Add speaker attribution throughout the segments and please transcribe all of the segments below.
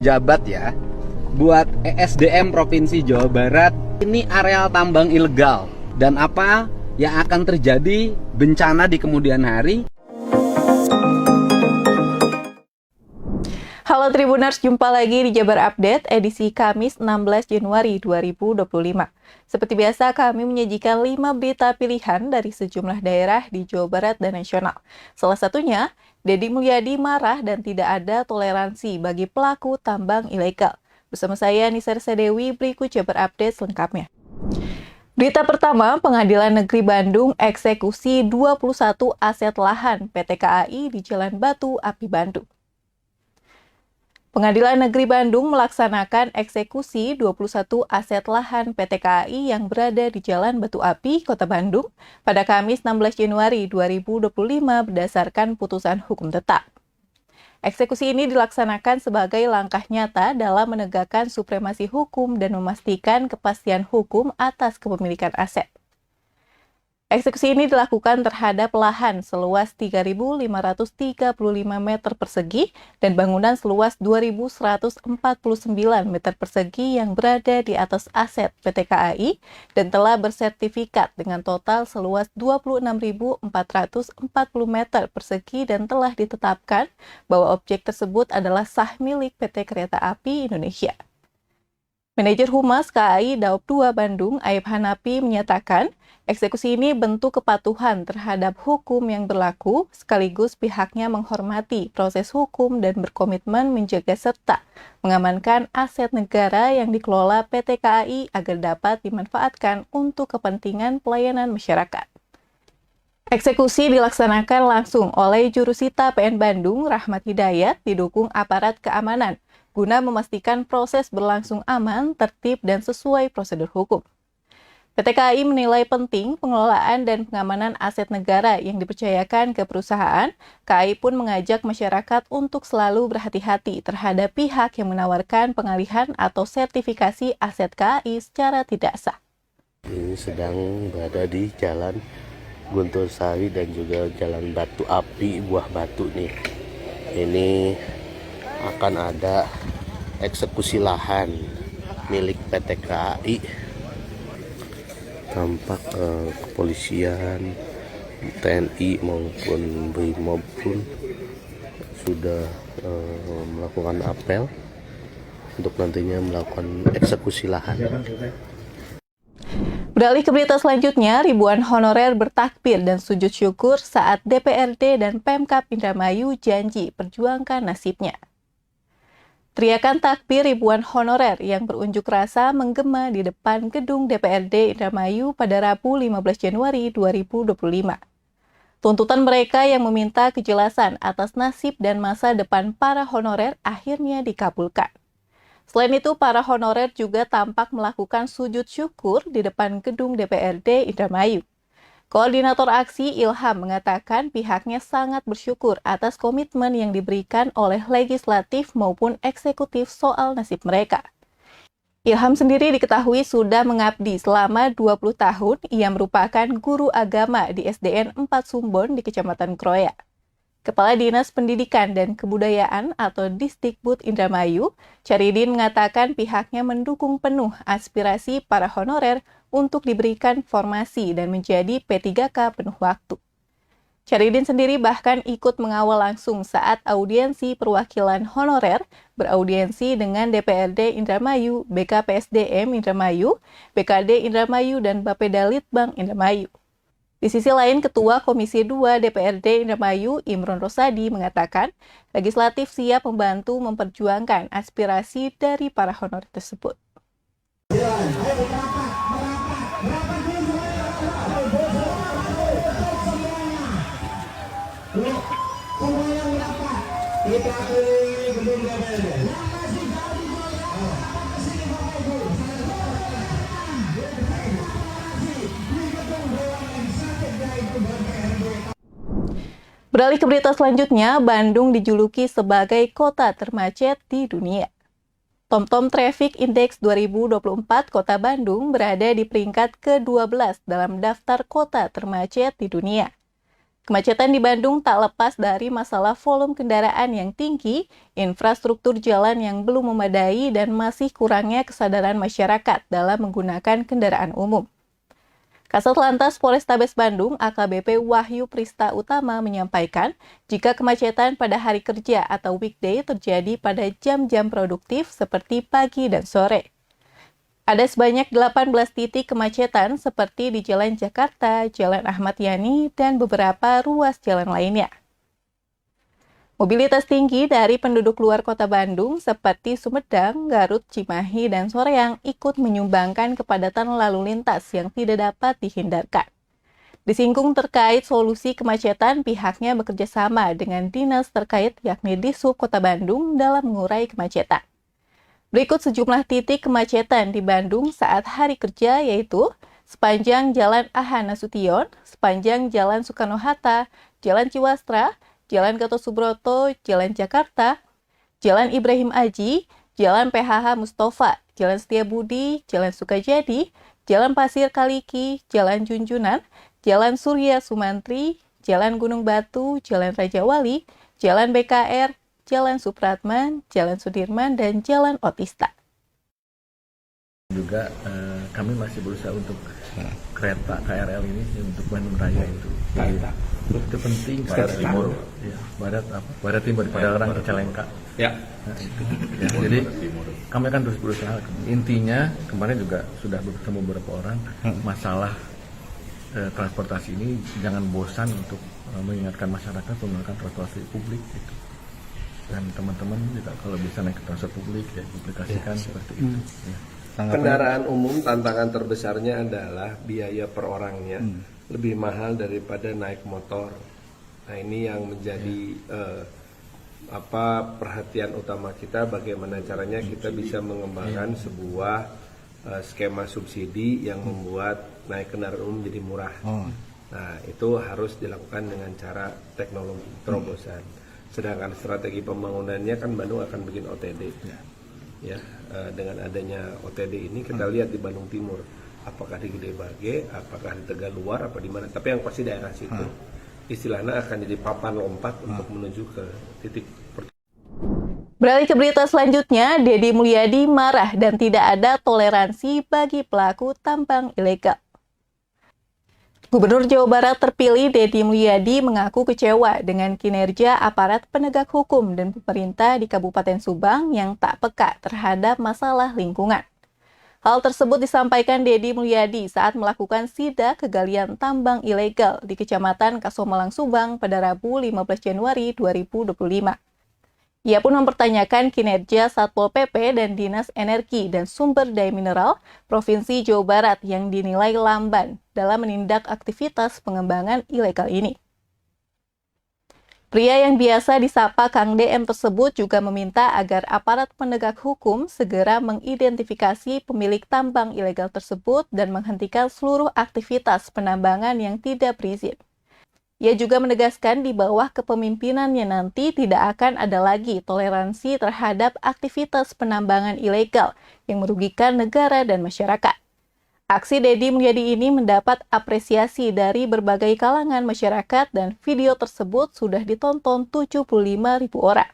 Speaker 1: Jabat ya, buat ESDM Provinsi Jawa Barat ini areal tambang ilegal dan apa yang akan terjadi bencana di kemudian hari.
Speaker 2: Halo Tribuners, jumpa lagi di Jabar Update edisi Kamis 16 Januari 2025. Seperti biasa kami menyajikan 5 berita pilihan dari sejumlah daerah di Jawa Barat dan nasional. Salah satunya, Deddy Mulyadi marah dan tidak ada toleransi bagi pelaku tambang ilegal. Bersama saya Nisar Sadewi, berikut Jabar Update selengkapnya. Berita pertama, Pengadilan Negeri Bandung eksekusi 21 aset lahan PT KAI di Jalan Batu Api Bandung. Pengadilan Negeri Bandung melaksanakan eksekusi 21 aset lahan PT KAI yang berada di Jalan Batu Api, Kota Bandung, pada Kamis 16 Januari 2025 berdasarkan putusan hukum tetap. Eksekusi ini dilaksanakan sebagai langkah nyata dalam menegakkan supremasi hukum dan memastikan kepastian hukum atas kepemilikan aset. Eksekusi ini dilakukan terhadap lahan seluas 3.535 meter persegi dan bangunan seluas 2.149 meter persegi yang berada di atas aset PT KAI dan telah bersertifikat dengan total seluas 26.440 meter persegi dan telah ditetapkan bahwa objek tersebut adalah sah milik PT Kereta Api Indonesia. Manajer Humas KAI Daop 2 Bandung, Aib Hanapi, menyatakan eksekusi ini bentuk kepatuhan terhadap hukum yang berlaku, sekaligus pihaknya menghormati proses hukum dan berkomitmen menjaga serta mengamankan aset negara yang dikelola PT KAI agar dapat dimanfaatkan untuk kepentingan pelayanan masyarakat. Eksekusi dilaksanakan langsung oleh Jurusita PN Bandung, Rahmat Hidayat, didukung aparat keamanan, guna memastikan proses berlangsung aman, tertib, dan sesuai prosedur hukum. PT KAI menilai penting pengelolaan dan pengamanan aset negara yang dipercayakan ke perusahaan. KAI pun mengajak masyarakat untuk selalu berhati-hati terhadap pihak yang menawarkan pengalihan atau sertifikasi aset KAI secara tidak sah.
Speaker 3: Ini sedang berada di Jalan Guntur Sari dan juga Jalan Batu Api, Buah Batu nih. Ini akan ada eksekusi lahan milik PT KAI. Tampak kepolisian, TNI maupun BRIMOB pun sudah melakukan apel untuk nantinya melakukan eksekusi lahan.
Speaker 2: Beralih ke berita selanjutnya, ribuan honorer bertakbir dan sujud syukur saat DPRD dan Pemkab Indramayu janji perjuangkan nasibnya. Teriakan takbir ribuan honorer yang berunjuk rasa menggema di depan gedung DPRD Indramayu pada Rabu 15 Januari 2025. Tuntutan mereka yang meminta kejelasan atas nasib dan masa depan para honorer akhirnya dikabulkan. Selain itu, para honorer juga tampak melakukan sujud syukur di depan gedung DPRD Indramayu. Koordinator aksi Ilham mengatakan pihaknya sangat bersyukur atas komitmen yang diberikan oleh legislatif maupun eksekutif soal nasib mereka. Ilham sendiri diketahui sudah mengabdi selama 20 tahun. Ia merupakan guru agama di SDN 4 Sumbon di Kecamatan Kroya. Kepala Dinas Pendidikan dan Kebudayaan atau Disdikbud Indramayu, Caridin mengatakan pihaknya mendukung penuh aspirasi para honorer untuk diberikan formasi dan menjadi P3K penuh waktu. Caridin sendiri bahkan ikut mengawal langsung saat audiensi perwakilan honorer beraudiensi dengan DPRD Indramayu, BKPSDM Indramayu, BKD Indramayu, dan Bapeda Litbang Indramayu. Di sisi lain, Ketua Komisi 2 DPRD Indramayu, Imron Rosadi, mengatakan legislatif siap membantu memperjuangkan aspirasi dari para honorer tersebut. Beralih ke berita selanjutnya, Bandung dijuluki sebagai kota termacet di dunia. TomTom Traffic Index 2024 Kota Bandung berada di peringkat ke-12 dalam daftar kota termacet di dunia. Kemacetan di Bandung tak lepas dari masalah volume kendaraan yang tinggi, infrastruktur jalan yang belum memadai, dan masih kurangnya kesadaran masyarakat dalam menggunakan kendaraan umum. Kasat Lantas Polrestabes Bandung AKBP Wahyu Prista Utama menyampaikan, jika kemacetan pada hari kerja atau weekday terjadi pada jam-jam produktif seperti pagi dan sore. Ada sebanyak 18 titik kemacetan seperti di Jalan Jakarta, Jalan Ahmad Yani, dan beberapa ruas jalan lainnya. Mobilitas tinggi dari penduduk luar kota Bandung seperti Sumedang, Garut, Cimahi, dan Soreang ikut menyumbangkan kepadatan lalu lintas yang tidak dapat dihindarkan. Disinggung terkait solusi kemacetan, pihaknya bekerja sama dengan dinas terkait yakni Dishub Kota Bandung dalam mengurai kemacetan. Berikut sejumlah titik kemacetan di Bandung saat hari kerja, yaitu sepanjang Jalan AH Nasution, sepanjang Jalan Soekarno-Hatta, Jalan Ciwastra, Jalan Gatot Subroto, Jalan Jakarta, Jalan Ibrahim Aji, Jalan PHH Mustafa, Jalan Setiabudi, Jalan Sukajadi, Jalan Pasir Kaliki, Jalan Junjunan, Jalan Surya Sumantri, Jalan Gunung Batu, Jalan Raja Wali, Jalan BKR, Jalan Supratman, Jalan Sudirman, dan Jalan Otista.
Speaker 4: Juga kami masih berusaha untuk kereta KRL ini untuk Bandung Raya itu. Itu penting. Barat Timur. Ya, Barat Timur pada orang Kecalengka. Ya. Nah, itu. Ya, jadi kami akan terus berusaha. Intinya kemarin juga sudah bertemu beberapa orang masalah transportasi ini, jangan bosan untuk mengingatkan masyarakat menggunakan transportasi publik gitu. Dan teman-teman juga kalau bisa naik ke transport publik ya aplikasikan seperti itu. Ya.
Speaker 5: Kendaraan umum tantangan terbesarnya adalah biaya per orangnya lebih mahal daripada naik motor. Nah ini yang menjadi perhatian utama kita, bagaimana caranya kita bisa mengembangkan sebuah skema subsidi yang membuat naik kendaraan umum jadi murah. Nah itu harus dilakukan dengan cara teknologi terobosan. Sedangkan strategi pembangunannya kan Bandung akan bikin OTD. Ya, dengan adanya OTD ini kita lihat di Bandung Timur, apakah di Gede Bage, apakah di Tegaluar, apa di mana. Tapi yang pasti daerah situ istilahnya akan jadi papan lompat untuk menuju ke titik.
Speaker 2: Beralih ke berita selanjutnya, Deddy Mulyadi marah dan tidak ada toleransi bagi pelaku tambang ilegal. Gubernur Jawa Barat terpilih Deddy Mulyadi mengaku kecewa dengan kinerja aparat penegak hukum dan pemerintah di Kabupaten Subang yang tak peka terhadap masalah lingkungan. Hal tersebut disampaikan Deddy Mulyadi saat melakukan sidak kegalian tambang ilegal di Kecamatan Kasomalang, Subang pada Rabu 15 Januari 2025. Ia pun mempertanyakan kinerja Satpol PP dan Dinas Energi dan Sumber Daya Mineral Provinsi Jawa Barat yang dinilai lamban dalam menindak aktivitas pengembangan ilegal ini. Pria yang biasa disapa Kang DM tersebut juga meminta agar aparat penegak hukum segera mengidentifikasi pemilik tambang ilegal tersebut dan menghentikan seluruh aktivitas penambangan yang tidak berizin. Ia juga menegaskan di bawah kepemimpinannya nanti tidak akan ada lagi toleransi terhadap aktivitas penambangan ilegal yang merugikan negara dan masyarakat. Aksi Deddy Mulyadi ini mendapat apresiasi dari berbagai kalangan masyarakat dan video tersebut sudah ditonton 75.000 orang.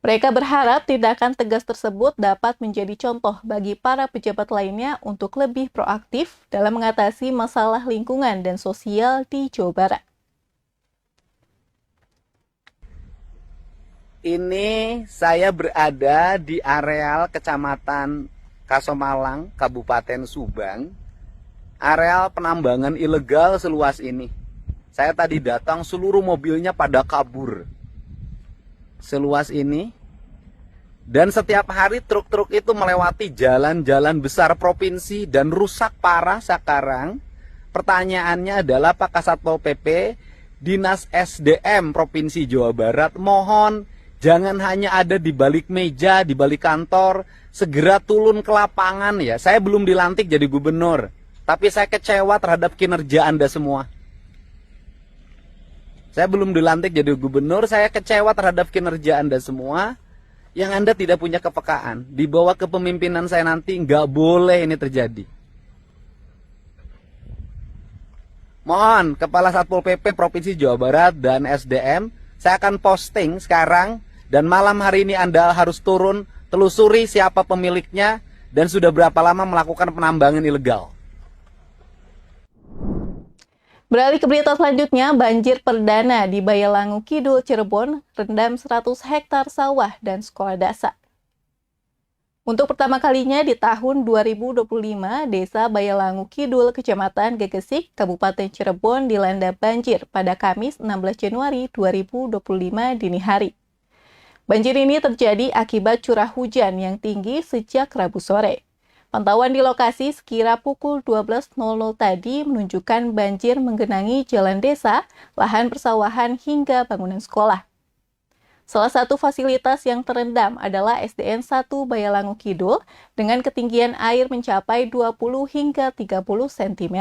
Speaker 2: Mereka berharap tindakan tegas tersebut dapat menjadi contoh bagi para pejabat lainnya untuk lebih proaktif dalam mengatasi masalah lingkungan dan sosial di Jawa Barat.
Speaker 1: Ini saya berada di areal Kecamatan Kasomalang, Kabupaten Subang. Areal penambangan ilegal seluas ini. Saya tadi datang, seluruh mobilnya pada kabur. Seluas ini. Dan setiap hari truk-truk itu melewati jalan-jalan besar provinsi dan rusak parah sekarang. Pertanyaannya adalah Pak Satpol PP, Dinas SDM Provinsi Jawa Barat, mohon jangan hanya ada di balik meja, di balik kantor, segera turun ke lapangan ya. Saya belum dilantik jadi gubernur, tapi saya kecewa terhadap kinerja Anda semua. Saya belum dilantik jadi gubernur, saya kecewa terhadap kinerja Anda semua, yang Anda tidak punya kepekaan. Di bawah kepemimpinan saya nanti nggak boleh ini terjadi. Mohon Kepala Satpol PP Provinsi Jawa Barat dan SDM, saya akan posting sekarang dan malam hari ini Anda harus turun telusuri siapa pemiliknya dan sudah berapa lama melakukan penambangan ilegal.
Speaker 2: Beralih ke berita selanjutnya, banjir perdana di Bayalangu Kidul, Cirebon, rendam 100 hektar sawah dan sekolah dasar. Untuk pertama kalinya di tahun 2025, Desa Bayalangu Kidul, Kecamatan Gegesik, Kabupaten Cirebon dilanda banjir pada Kamis 16 Januari 2025 dini hari. Banjir ini terjadi akibat curah hujan yang tinggi sejak Rabu sore. Pantauan di lokasi sekira pukul 12.00 tadi menunjukkan banjir menggenangi jalan desa, lahan persawahan hingga bangunan sekolah. Salah satu fasilitas yang terendam adalah SDN 1 Bayalangu Kidul dengan ketinggian air mencapai 20 hingga 30 cm.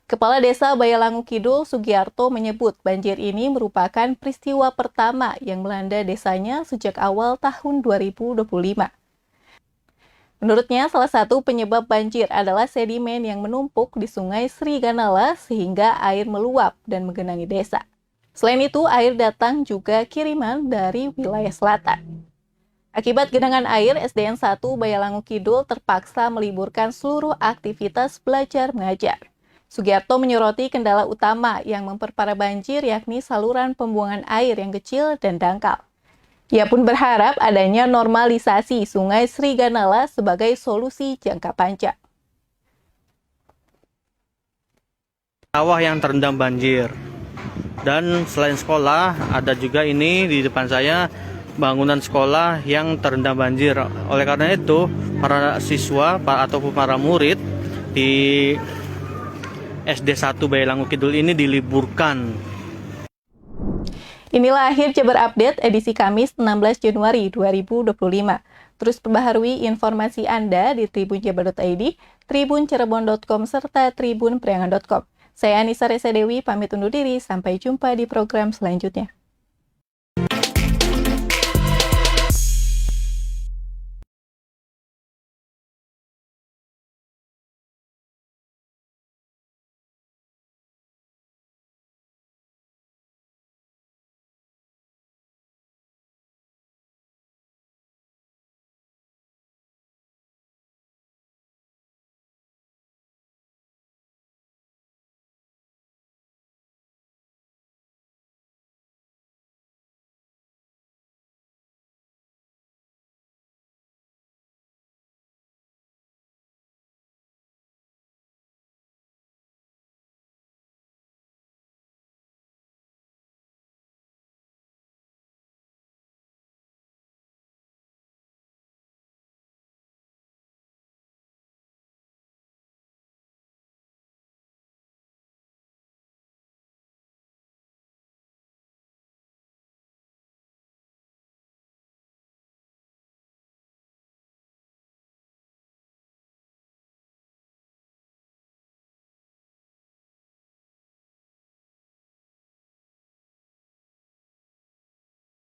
Speaker 2: Kepala Desa Bayalangu Kidul, Sugiarto, menyebut banjir ini merupakan peristiwa pertama yang melanda desanya sejak awal tahun 2025. Menurutnya, salah satu penyebab banjir adalah sedimen yang menumpuk di Sungai Sri Ganala sehingga air meluap dan menggenangi desa. Selain itu, air datang juga kiriman dari wilayah selatan. Akibat genangan air, SDN 1 Bayalangu Kidul terpaksa meliburkan seluruh aktivitas belajar mengajar. Sugiarto menyoroti kendala utama yang memperparah banjir yakni saluran pembuangan air yang kecil dan dangkal. Ia pun berharap adanya normalisasi Sungai Sri Ganala sebagai solusi jangka panjang.
Speaker 6: Sawah yang terendam banjir. Dan selain sekolah, ada juga ini di depan saya bangunan sekolah yang terendam banjir. Oleh karena itu, para siswa ataupun para murid di SD 1 Bayalangu Kidul ini diliburkan.
Speaker 2: Inilah akhir Jabar Update edisi Kamis 16 Januari 2025. Terus perbaharui informasi Anda di tribunjabar.id, tribuncerebon.com, serta tribunpriangan.com. Saya Anissa Resa Dewi, pamit undur diri. Sampai jumpa di program selanjutnya.